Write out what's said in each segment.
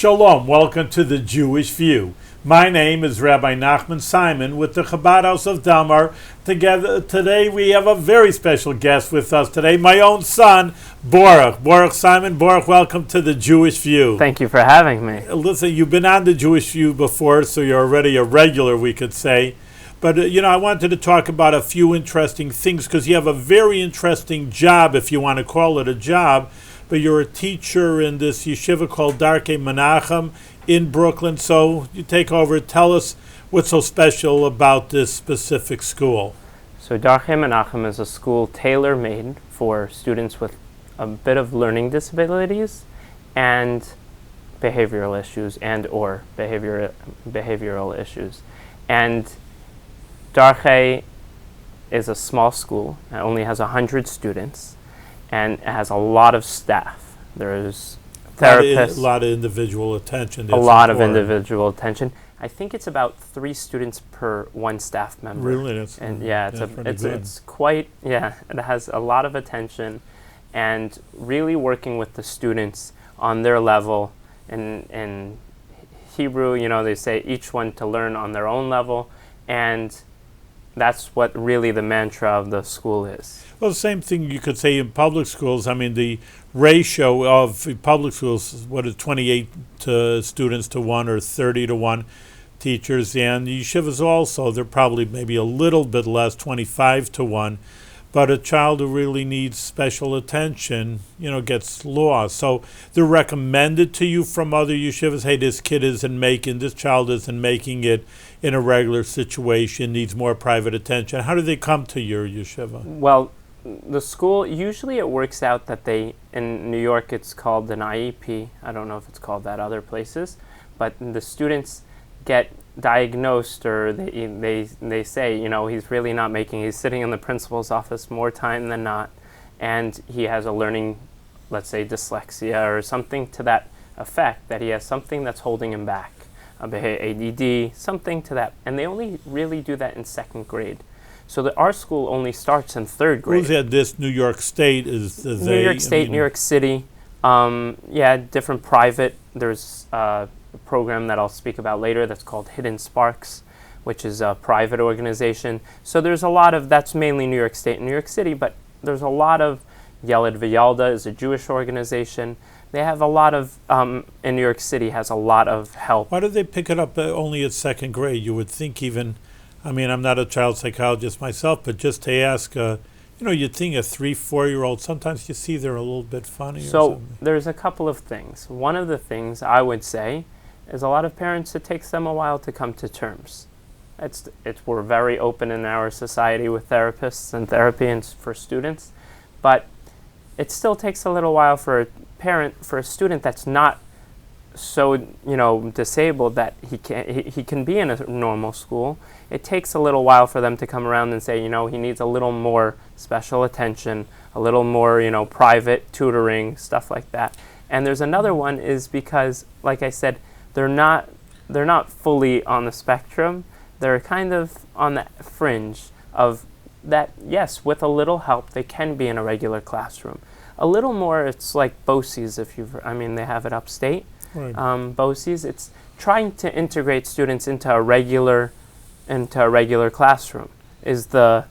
Shalom, welcome to the Jewish View. My name is Rabbi Nachman Simon with the Chabad House of Damar. Today we have a very special guest with us today, my own son, Baruch Simon. Baruch, welcome to the Jewish View. Thank you for having me. Listen, you've been on the Jewish View before, so you're already a regular, we could say. But, I wanted to talk about a few interesting things because you have a very interesting job, if you want to call it a job. But you're a teacher in this yeshiva called Darchei Menachem in Brooklyn. So you take over. Tell us what's so special about this specific school. So Darchei Menachem is a school tailor-made for students with a bit of learning disabilities and behavioral issues or behavioral issues. And Darchei is a small school. It only has 100 students. And it has a lot of staff. There's therapists. A lot of individual attention. A lot of individual attention. I think it's about 3 students per 1 staff member. Really? It's quite, it has a lot of attention and really working with the students on their level. In Hebrew, they say each one to learn on their own level. And that's what really the mantra of the school is. Well, the same thing you could say in public schools. I mean, the ratio of public schools is 28 students to 1 or 30 to 1 teachers. And the yeshivas also, they're probably maybe a little bit less, 25 to 1. But a child who really needs special attention, gets lost. So they're recommended to you from other yeshivas, hey, this child isn't making it in a regular situation, needs more private attention. How do they come to your yeshiva? Well, the school, usually it works out that in New York it's called an IEP. I don't know if it's called that other places. But the students get diagnosed, or they say, he's really not he's sitting in the principal's office more time than not, and he has a learning, let's say dyslexia or something to that effect, that he has something that's holding him back, ADD, something to that. And they only really do that in 2nd grade. So our school only starts in 3rd grade. Who's at this New York State? New York State, New York City. Different private. There's a program that I'll speak about later that's called Hidden Sparks, which is a private organization. So there's a lot of, that's mainly New York State and New York City, but there's a lot of, Yeled V'Yalda is a Jewish organization. They have a lot of, in New York City has a lot of help. Why do they pick it up only at 2nd grade? You would think even, I'm not a child psychologist myself, but just to ask, you'd think a 3-4-year-old, sometimes you see they're a little bit funny or something. So there's a couple of things. One of the things I would say is a lot of parents, it takes them a while to come to terms. We're very open in our society with therapists and therapy and for students, but it still takes a little while for a student that's not so disabled that he can be in a normal school. It takes a little while for them to come around and say, he needs a little more special attention, a little more private tutoring, stuff like that. And there's another one is because, like I said, they're not fully on the spectrum. They're kind of on the fringe of that. Yes, with a little help they can be in a regular classroom. A little more, it's like BOCES, they have it upstate. Right. BOCES, it's trying to integrate students into a regular classroom is the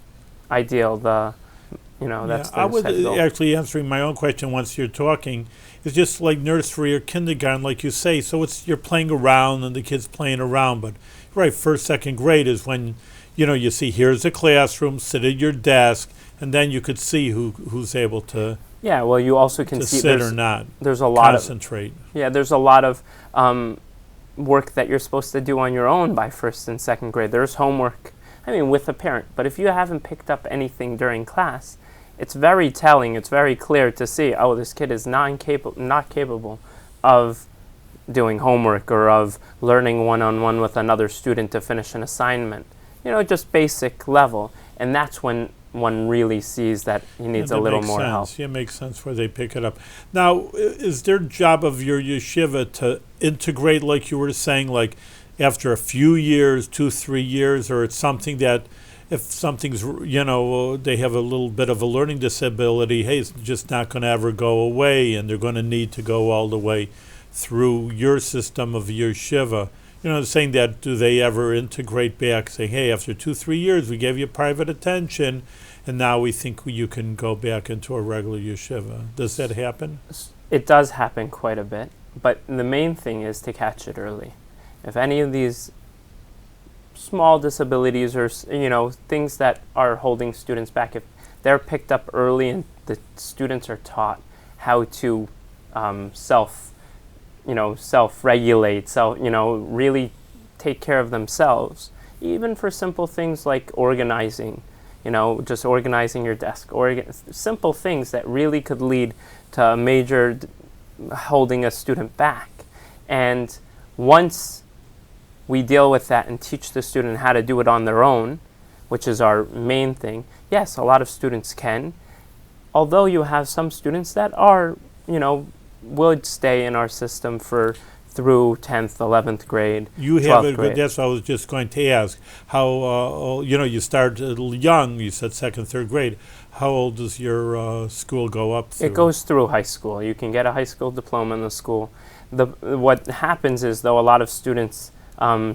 ideal. That's I was actually answering my own question once you're talking. It's just like nursery or kindergarten, like you say. So you're playing around and the kids playing around. But right, 1st, 2nd grade is when you see here's a classroom, sit at your desk, and then you could see who's able to. Yeah, well, you also can see sit or not. There's a lot concentrate. There's a lot of work that you're supposed to do on your own by 1st and 2nd grade. There's homework, with a parent. But if you haven't picked up anything during class, it's very telling. It's very clear to see, this kid is not capable of doing homework or of learning one-on-one with another student to finish an assignment. Just basic level. And that's when one really sees that he needs a little more help. Yeah, it makes sense where they pick it up. Now, is their job of your yeshiva to integrate, like you were saying, like after a few years, 2-3 years, or it's something that if something's, they have a little bit of a learning disability, hey, it's just not going to ever go away and they're going to need to go all the way through your system of your yeshiva, saying that, do they ever integrate back, saying, hey, after 2-3 years, we gave you private attention, and now we think you can go back into a regular yeshiva? Does that happen? It does happen quite a bit, but the main thing is to catch it early. If any of these small disabilities or things that are holding students back, if they're picked up early and the students are taught how to self-regulate, really take care of themselves, even for simple things like organizing, just organizing your desk, simple things that really could lead to a major holding a student back. And once we deal with that and teach the student how to do it on their own, which is our main thing, yes, a lot of students can, although you have some students that are, would stay in our system through 10th, 11th grade, You 12th have it, grade. that's what I was just going to ask. How, you start young, you said 2nd, 3rd grade. How old does your school go up through? It goes through high school. You can get a high school diploma in the school. What happens is, though, a lot of students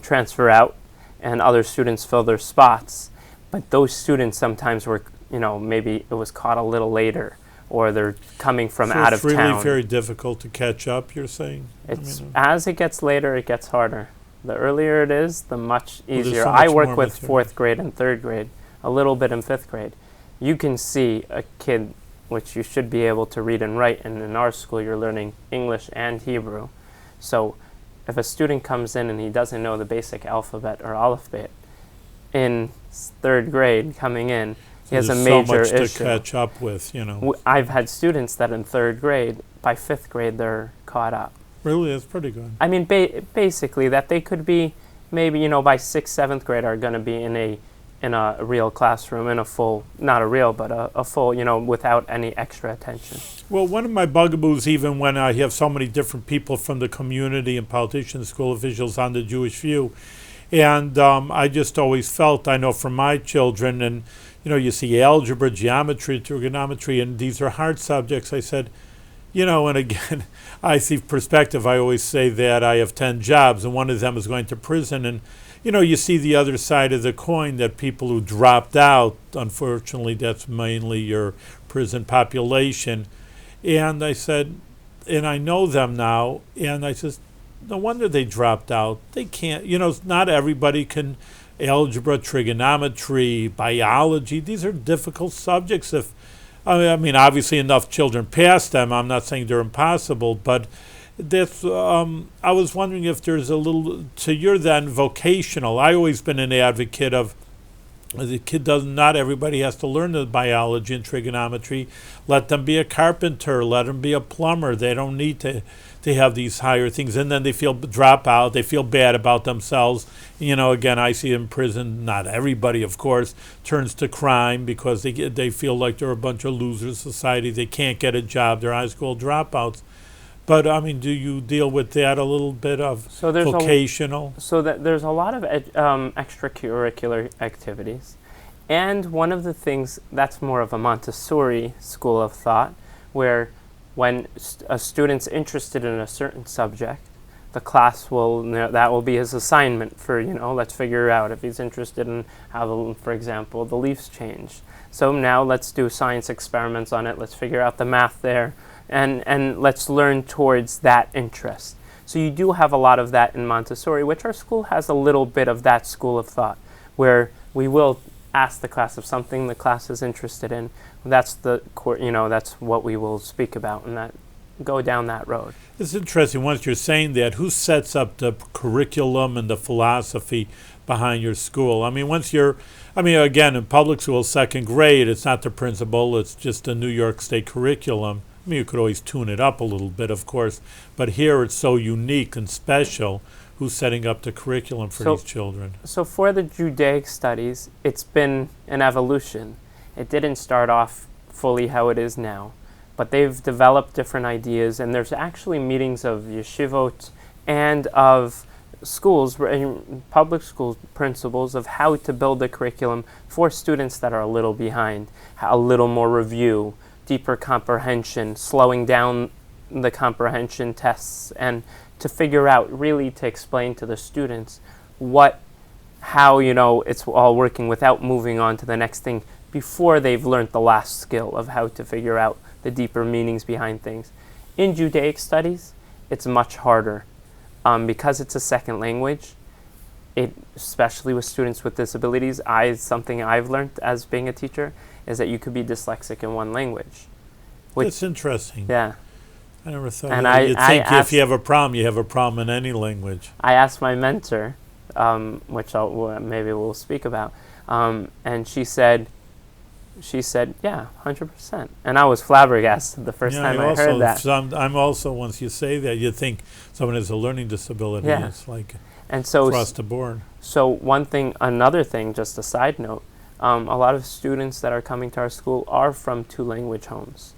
transfer out and other students fill their spots, but those students sometimes were, maybe it was caught a little later, or they're coming from out of town. It's really town. very difficult to catch up, you're saying? As it gets later, it gets harder. The earlier it is, the much easier. so much I work more with material. 4th grade and 3rd grade, a little bit in 5th grade. You can see a kid, which you should be able to read and write, and in our school you're learning English and Hebrew. So if a student comes in and he doesn't know the basic alphabet or alphabet in 3rd grade coming in, he has a major There's so much issue. to catch up with, I've had students that in 3rd grade, by 5th grade, they're caught up. Really, that's pretty good. I mean, basically, that they could be maybe, by 6th, 7th grade are going to be in a real classroom, in a full, not a real, but a full, without any extra attention. Well, one of my bugaboos, even when I have so many different people from the community and politicians, school officials on the Jewish View, and I just always felt, I know from my children, and you see algebra, geometry, trigonometry, and these are hard subjects. I said, and again, I see perspective. I always say that I have 10 jobs, and one of them is going to prison. And, you see the other side of the coin, that people who dropped out, unfortunately, that's mainly your prison population. And I said, and I know them now, and I said, no wonder they dropped out. They can't, not everybody can. Algebra, trigonometry, biology, these are difficult subjects. I mean, obviously enough children pass them. I'm not saying they're impossible, but that's, I was wondering if there's a little, to your then vocational, I always been an advocate of, the kid not everybody has to learn the biology and trigonometry. Let them be a carpenter, let them be a plumber. They don't need to have these higher things, and then they drop out, they feel bad about themselves. Again, I see in prison, not everybody, of course, turns to crime because they feel like they're a bunch of losers society. They can't get a job, they're high school dropouts. But, I mean, do you deal with that a little bit of vocational? There's a lot of extracurricular activities. And one of the things, that's more of a Montessori school of thought, where when a student's interested in a certain subject, the class that will be his assignment for, let's figure out if he's interested in how, for example, the leaves change. So now let's do science experiments on it, let's figure out the math there, and let's learn towards that interest. So you do have a lot of that in Montessori, which our school has a little bit of that school of thought, where we will ask the class of something the class is interested in. That's that's what we will speak about, and go down that road. It's interesting. Once you're saying that, who sets up the curriculum and the philosophy behind your school? I mean, again, in public school, 2nd grade, it's not the principal, it's just a New York State curriculum. I mean, you could always tune it up a little bit, of course, but here it's so unique and special. Who's setting up the curriculum for these children? So for the Judaic studies, it's been an evolution. It didn't start off fully how it is now, but they've developed different ideas, and there's actually meetings of yeshivot and of schools, public school principals, of how to build a curriculum for students that are a little behind, a little more review, deeper comprehension, slowing down the comprehension tests and to figure out, really to explain to the students how it's all working without moving on to the next thing before they've learned the last skill of how to figure out the deeper meanings behind things. In Judaic studies, it's much harder because it's a second language. Especially with students with disabilities, something I've learned as being a teacher is that you could be dyslexic in one language. That's interesting. Yeah. I never thought And of that. You'd think if you have a problem, you have a problem in any language. I asked my mentor, which maybe we'll speak about, and she said, yeah, 100%. And I was flabbergasted the first time I heard that. I'm also, once you say that, you think someone has a learning disability. Yeah. It's like and so across the board. So another thing, just a side note, a lot of students that are coming to our school are from 2-language homes.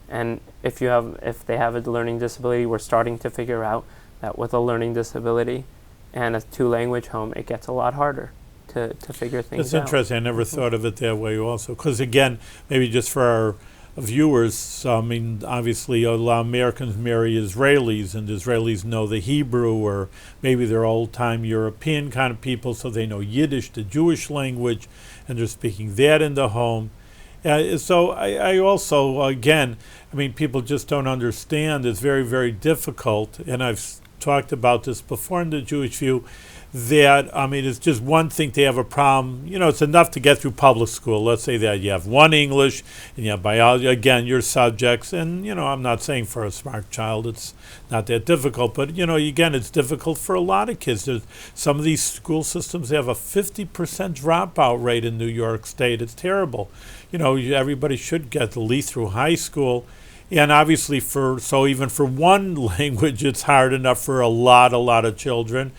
And if they have a learning disability, we're starting to figure out that with a learning disability and a 2-language home, it gets a lot harder to figure things out. That's interesting. I never thought of it that way also. Because again, maybe just for our viewers, obviously a lot of Americans marry Israelis, and Israelis know the Hebrew, or maybe they're old-time European kind of people, so they know Yiddish, the Jewish language, and they're speaking that in the home. So I also, again, people just don't understand. It's very, very difficult, and I've talked about this before in the Jewish View, that, it's just one thing to have a problem. It's enough to get through public school. Let's say that you have one English and you have biology, again, your subjects. And, I'm not saying for a smart child it's not that difficult. But, again, it's difficult for a lot of kids. Some of these school systems have a 50% dropout rate in New York State. It's terrible. Everybody should get at least through high school. And obviously even for one language, it's hard enough for a lot of children.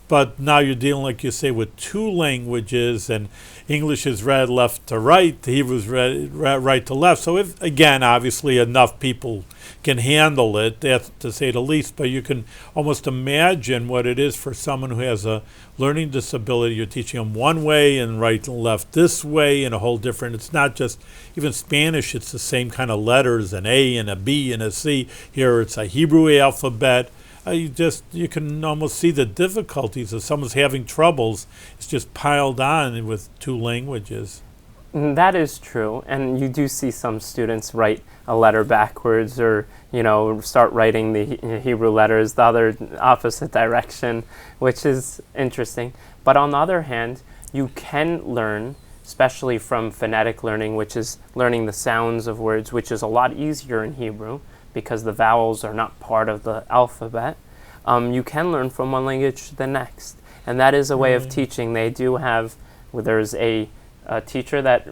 But now you're dealing, like you say, with 2 languages, and English is read left to right, the Hebrew is read right to left. So if, again, obviously enough people can handle it, that's to say the least, but you can almost imagine what it is for someone who has a learning disability. You're teaching them one way and right and left this way, and a whole different, it's not just, even Spanish, it's the same kind of letters, an A and a B and a C. Here it's a Hebrew alphabet. You can almost see the difficulties. If someone's having troubles, it's just piled on with 2 languages. That is true, and you do see some students write a letter backwards, or start writing the Hebrew letters the other opposite direction, which is interesting. But on the other hand, you can learn, especially from phonetic learning, which is learning the sounds of words, which is a lot easier in Hebrew, because the vowels are not part of the alphabet. You can learn from one language to the next. And that is a way of teaching. They do have, there's a teacher that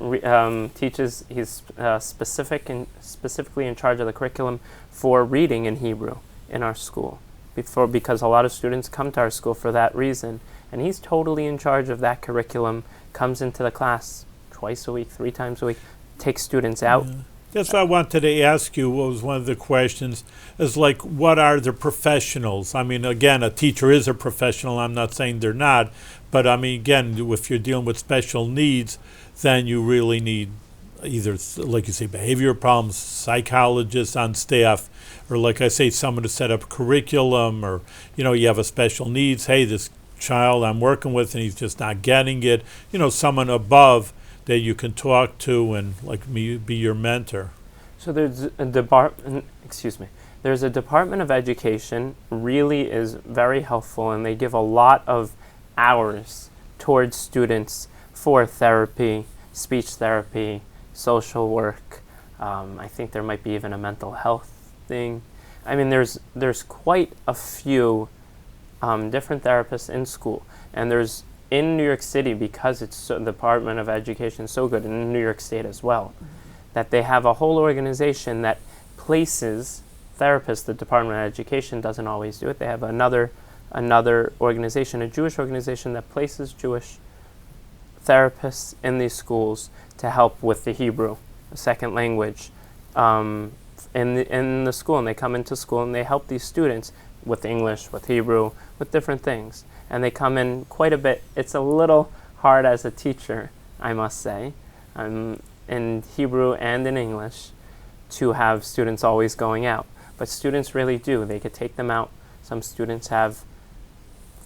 teaches, he's specifically in charge of the curriculum for reading in Hebrew in our school, because a lot of students come to our school for that reason. And he's totally in charge of that curriculum, comes into the class twice a week, 3 times a week, takes students out. Yeah. That's what I wanted to ask you. What was one of the questions is what are the professionals? Again, a teacher is a professional. I'm not saying they're not, but again, if you're dealing with special needs, then you really need either, like you say, behavior problems, psychologists on staff, or like I say, someone to set up curriculum, or you have a special needs. Hey, this child I'm working with and he's just not getting it. Someone above that you can talk to and be your mentor. So there's a department of education, really is very helpful, and they give a lot of hours towards students for therapy, speech therapy, social work. I think there might be even a mental health thing. There's quite a few different therapists in school, and there's in New York City, because the Department of Education is so good, and in New York State as well, that they have a whole organization that places therapists. The Department of Education doesn't always do it. They have another organization, a Jewish organization, that places Jewish therapists in these schools to help with the Hebrew, a second language, in the school. And they come into school and they help these students with English, with Hebrew, with different things. And they come in quite a bit. It's a little hard as a teacher, I must say, in Hebrew and in English, to have students always going out. But students really do. They could take them out. Some students have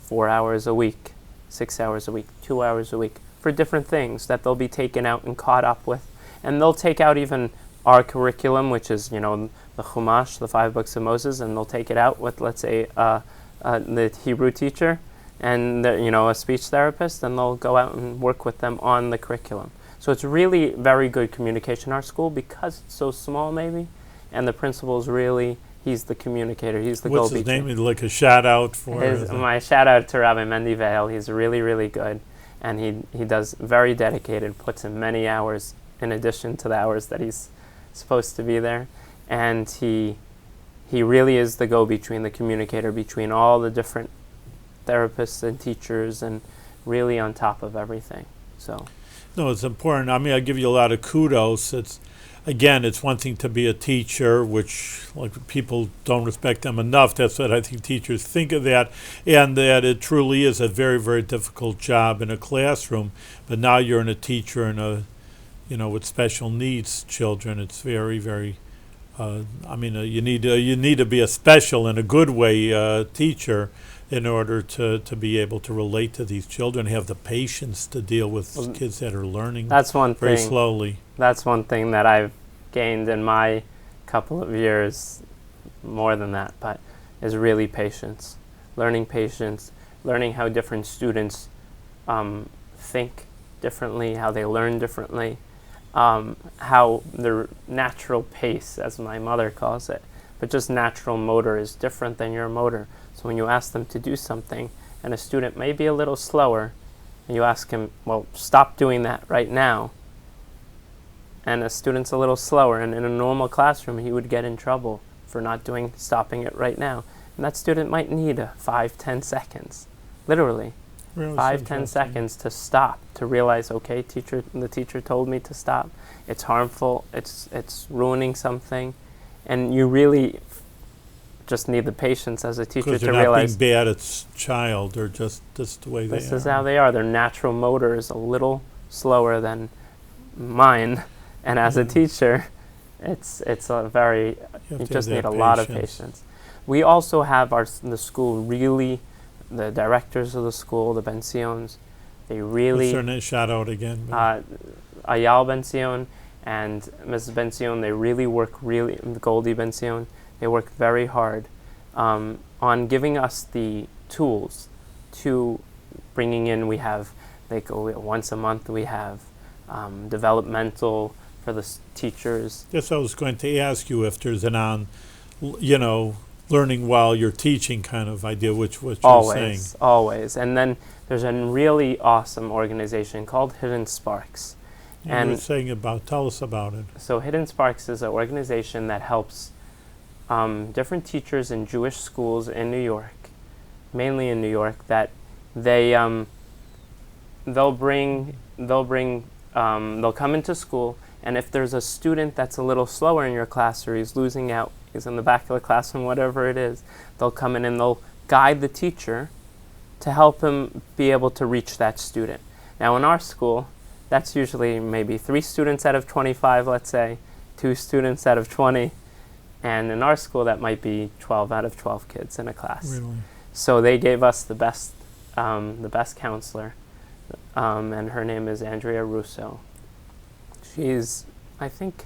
4 hours a week, 6 hours a week, 2 hours a week for different things that they'll be taken out and caught up with. And they'll take out even our curriculum, which is, the Chumash, the 5 books of Moses, and they'll take it out with, let's say, the Hebrew teacher and, a speech therapist, and they'll go out and work with them on the curriculum. So it's really very good communication in our school because it's so small maybe, and the principal's really, he's the communicator, he's the What's go-between. his name? Like a shout out for My shout out to Rabbi Mendy Vale. He's really, really good, and he does very dedicated, puts in many hours in addition to the hours that he's supposed to be there, and he really is the go-between, the communicator between all the different therapists and teachers, and really on top of everything. So no, it's important. I mean, I give you a lot of kudos. It's one thing to be a teacher, which like people don't respect them enough. That's what I think teachers think of that, and that it truly is a very, very difficult job in a classroom. But now you're in a teacher in a with special needs children. It's very, very. You need to be a special in a good way teacher in order to be able to relate to these children, have the patience to deal with kids that are learning very slowly. That's one thing that I've gained in my couple of years, more than that, but is really patience. Learning how different students think differently, how they learn differently, how their natural pace, as my mother calls it, but just natural motor is different than your motor. So when you ask them to do something, and a student may be a little slower, and you ask him, well, stop doing that right now, and a student's a little slower, and in a normal classroom he would get in trouble for stopping it right now. And that student might need 5-10 seconds, literally. Really 5-10 seconds to stop, to realize, okay, the teacher told me to stop. It's harmful, it's ruining something, and you really just need the patience as a teacher to realize. Because they're not being bad at child, they're just the way they are. This is how they are. Their natural motor is a little slower than mine, and as a teacher, it's a very, you just need a lot of patience. We also have the school really, the directors of the school, the Bensions, they really... What's their name? Shout out again. Ayal Bension and Mrs. Bension, they really work Goldie Bension, they work very hard on giving us the tools to bringing in. We have, once a month we have developmental for the teachers. Yes, I was going to ask you if there's an learning while you're teaching kind of idea, which you're saying. Always. And then there's a really awesome organization called Hidden Sparks. And you were saying tell us about it. So Hidden Sparks is an organization that helps different teachers in Jewish schools in New York, mainly in New York, that they'll come into school, and if there's a student that's a little slower in your class, or he's losing out, he's in the back of the class and whatever it is, they'll come in and they'll guide the teacher to help him be able to reach that student. Now in our school, that's usually maybe 3 students out of 25, let's say, 2 students out of 20, and in our school that might be 12 out of 12 kids in a class. Really? So they gave us the best counselor, and her name is Andrea Russo. She's, I think,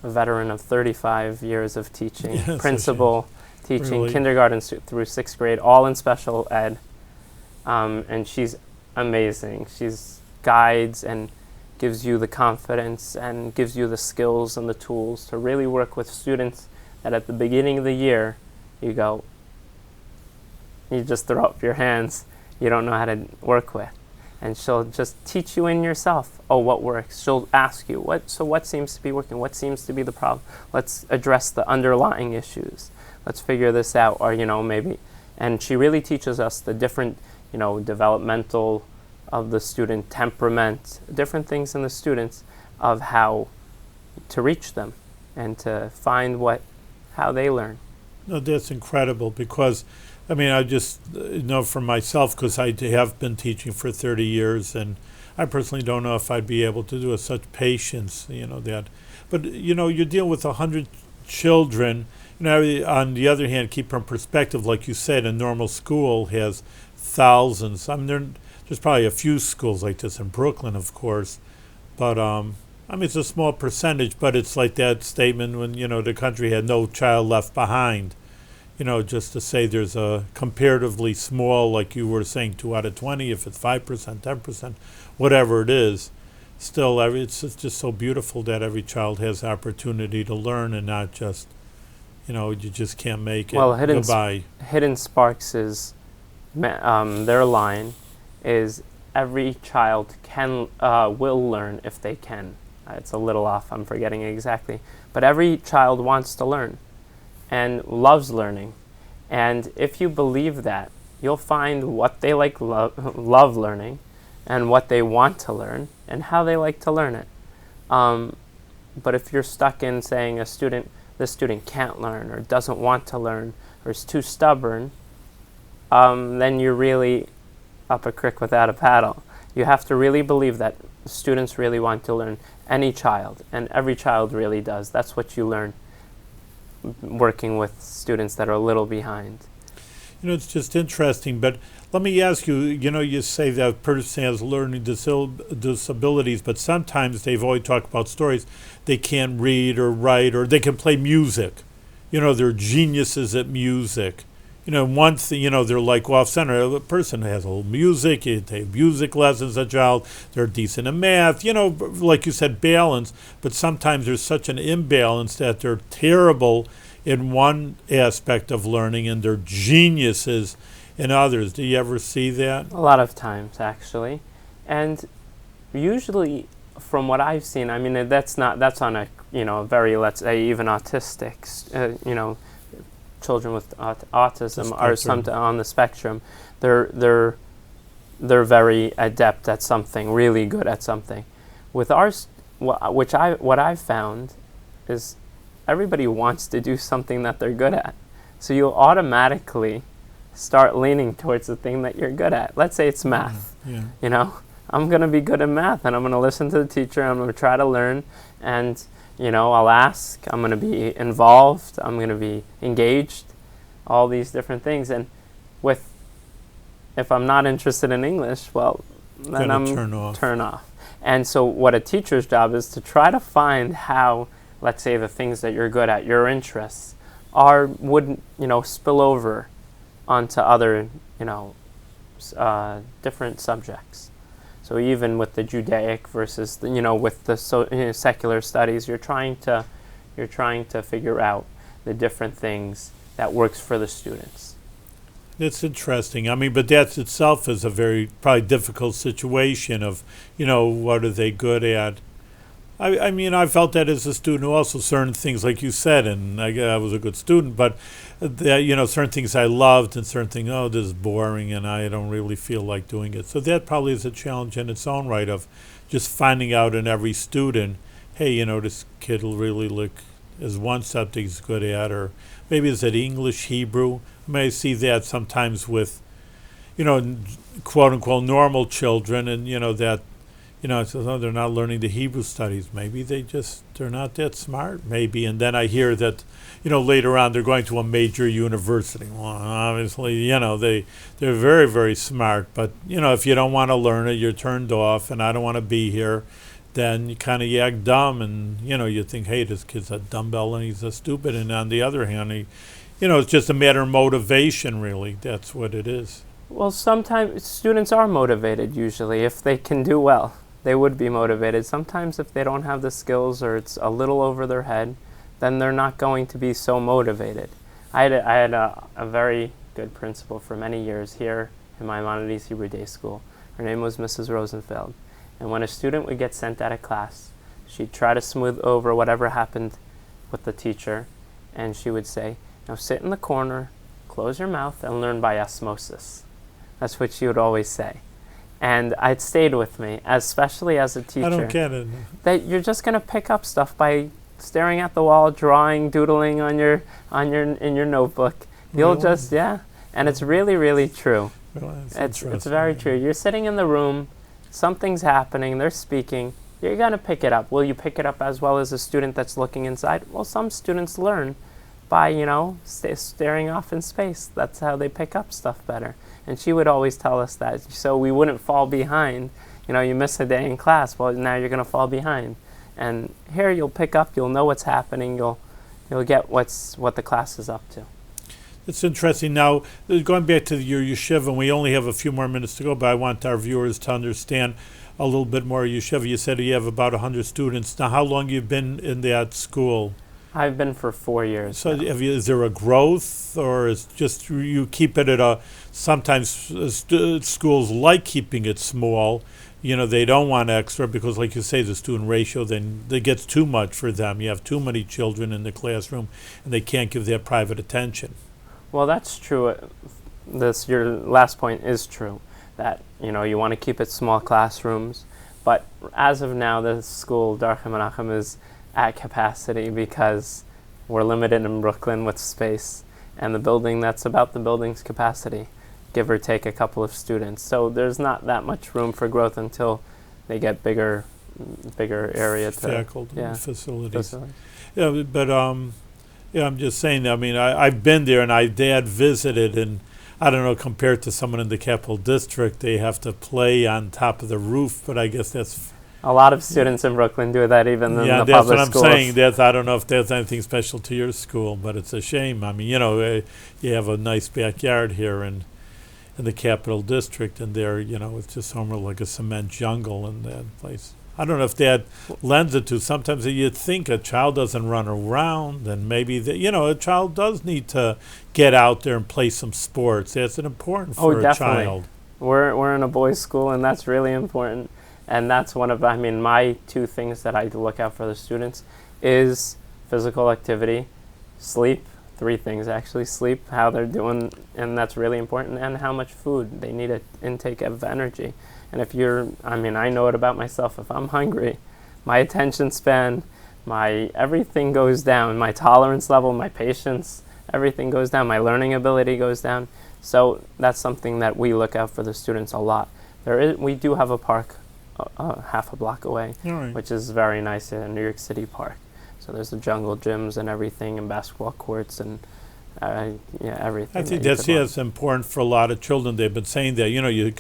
a veteran of 35 years of teaching, principal, teaching kindergarten through 6th grade, all in special ed, and she's amazing. She's guides and gives you the confidence and gives you the skills and the tools to really work with students that at the beginning of the year you just throw up your hands, you don't know how to work with. And she'll just teach you in yourself, what works. She'll ask you, what seems to be working? What seems to be the problem? Let's address the underlying issues. Let's figure this out, or, maybe. And she really teaches us the different, developmental of the student, temperament, different things in the students of how to reach them and to find how they learn. No, that's incredible because, I just know for myself, because I have been teaching for 30 years, and I personally don't know if I'd be able to do it with such patience, that. But, you're dealing with 100 children, on the other hand, keep in perspective, like you said, a normal school has thousands. I mean, there's probably a few schools like this in Brooklyn, of course, but it's a small percentage. But it's like that statement when the country had no child left behind. Just to say there's a comparatively small, like you were saying, 2 out of 20. If it's 5%, 10%, whatever it is, still, it's just so beautiful that every child has the opportunity to learn and not just, you just can't make it. Well, Goodbye. Hidden Sparks is their line is every child will learn if they can. It's a little off. I'm forgetting exactly, but every child wants to learn and loves learning, and if you believe that, you'll find what they love learning, and what they want to learn, and how they like to learn it. But if you're stuck in saying this student can't learn, or doesn't want to learn, or is too stubborn, then you're really up a creek without a paddle. You have to really believe that students really want to learn. Any child, and every child really does. That's what you learn working with students that are a little behind. It's just interesting, but let me ask you, you say that a person has learning disabilities, but sometimes they've always talked about stories. They can't read or write, or they can play music. They're geniuses at music. One thing, they're like off-center. A person has a little music, you take music lessons, a child, they're decent in math, like you said, balance, but sometimes there's such an imbalance that they're terrible in one aspect of learning and they're geniuses in others. Do you ever see that? A lot of times, actually. And usually, from what I've seen, that's on a, very, let's say, even autistic, children with autism are some on the spectrum. They're very adept at something, really good at something. With ours, what I've found is everybody wants to do something that they're good at, so you'll automatically start leaning towards the thing that you're good at. Let's say it's math. Yeah. I'm going to be good at math, and I'm going to listen to the teacher. I'm going to try to learn, and I'll ask, I'm going to be involved, I'm going to be engaged, all these different things. And if I'm not interested in English, well, then I'm turn off. And so what a teacher's job is to try to find how, let's say, the things that you're good at, your interests, would spill over onto other, different subjects. So even with the Judaic versus with the secular studies, you're trying to figure out the different things that works for the students. It's interesting. But that itself is a very probably difficult situation of, what are they good at? I felt that as a student also, certain things, like you said, and I was a good student, but certain things I loved and certain things, this is boring and I don't really feel like doing it. So that probably is a challenge in its own right of just finding out in every student, hey, this kid will really look as one subject he's good at, or maybe is it English, Hebrew? I see that sometimes with, quote unquote normal children, and that. It says, they're not learning the Hebrew studies. Maybe they're not that smart, maybe. And then I hear that, later on they're going to a major university. Well, obviously, they're very, very smart. But, if you don't want to learn it, you're turned off, and I don't want to be here, then you kind of act dumb. And, you think, hey, this kid's a dumbbell and he's a stupid. And on the other hand, it's just a matter of motivation, really. That's what it is. Well, sometimes students are motivated, usually, if they can do well. They would be motivated. Sometimes if they don't have the skills or it's a little over their head, then they're not going to be so motivated. I had a very good principal for many years here in Maimonides Hebrew Day School. Her name was Mrs. Rosenfeld. And when a student would get sent out of class, she'd try to smooth over whatever happened with the teacher, and she would say, now sit in the corner, close your mouth, and learn by osmosis. That's what she would always say. And it stayed with me, especially as a teacher. I don't get it. That you're just going to pick up stuff by staring at the wall, drawing, doodling in your notebook. You'll just, and it's really, really true. Well, it's very true. You're sitting in the room, something's happening, they're speaking, you're going to pick it up. Will you pick it up as well as a student that's looking inside? Well, some students learn by, staring off in space. That's how they pick up stuff better. And she would always tell us that, so we wouldn't fall behind. You miss a day in class, well, now you're going to fall behind. And here you'll pick up, you'll know what's happening, you'll get what the class is up to. It's interesting. Now, going back to your yeshiva, and we only have a few more minutes to go, but I want our viewers to understand a little bit more yeshiva. You said you have about 100 students. Now, how long you been in that school? I've been for 4 years. So is there a growth, or is just you keep it at a, sometimes schools like keeping it small, they don't want extra because, like you say, the student ratio, then it gets too much for them. You have too many children in the classroom, and they can't give that private attention. Well, that's true. Your last point is true, that, you want to keep it small classrooms. But as of now, the school, Darchei Menachem, is at capacity because we're limited in Brooklyn with space. And the building, that's about the building's capacity, give or take a couple of students. So there's not that much room for growth until they get bigger area to faculty facilities. Facility. Yeah, I'm just saying, I've been there, and Dad visited, and I don't know, compared to someone in the Capital District, they have to play on top of the roof, but I guess that's... A lot of students in Brooklyn do that, even in the public schools. Yeah, that's what I'm saying. I don't know if there's anything special to your school, but it's a shame. You have a nice backyard here in the Capital District, and there, it's just almost like a cement jungle in that place. I don't know if that lends it to. Sometimes you'd think a child doesn't run around, and maybe a child does need to get out there and play some sports. That's important for a child. We're in a boys' school, and that's really important. And that's one of my 2 things that I look out for the students is physical activity, sleep. 3 things actually: sleep, how they're doing, and that's really important, and how much food they need, an intake of energy. And if I know it about myself, if I'm hungry, my attention span, my everything goes down, my tolerance level, my patience, everything goes down, my learning ability goes down. So that's something that we look out for the students a lot. We do have a park half a block away, right, which is very nice, in New York City Park. So there's the jungle gyms and everything, and basketball courts, and everything. I think that's important for a lot of children. They've been saying that, you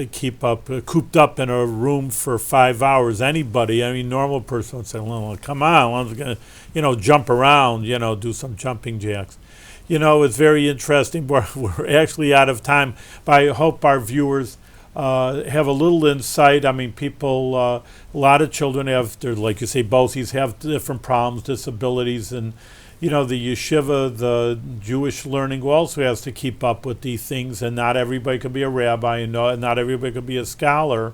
keep up cooped up in a room for 5 hours. Anybody, normal person would say, well, come on, I'm going to, jump around, do some jumping jacks. It's very interesting. We're actually out of time, but I hope our viewers have a little insight. People, a lot of children like you say, BOCES have different problems, disabilities, and the yeshiva, the Jewish learning, also has to keep up with these things, and not everybody could be a rabbi, and not everybody could be a scholar,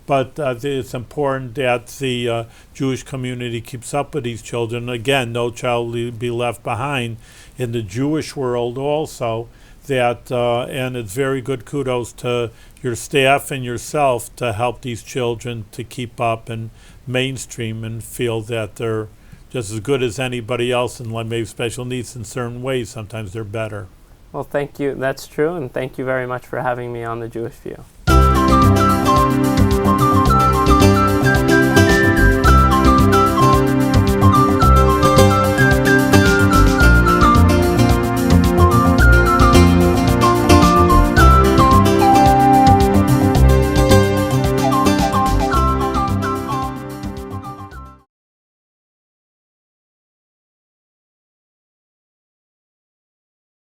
but it's important that the Jewish community keeps up with these children. Again, no child will be left behind in the Jewish world also. And it's very good kudos to your staff and yourself to help these children to keep up and mainstream and feel that they're just as good as anybody else, and maybe special needs in certain ways. Sometimes they're better. Well, thank you. That's true, and thank you very much for having me on the Jewish View.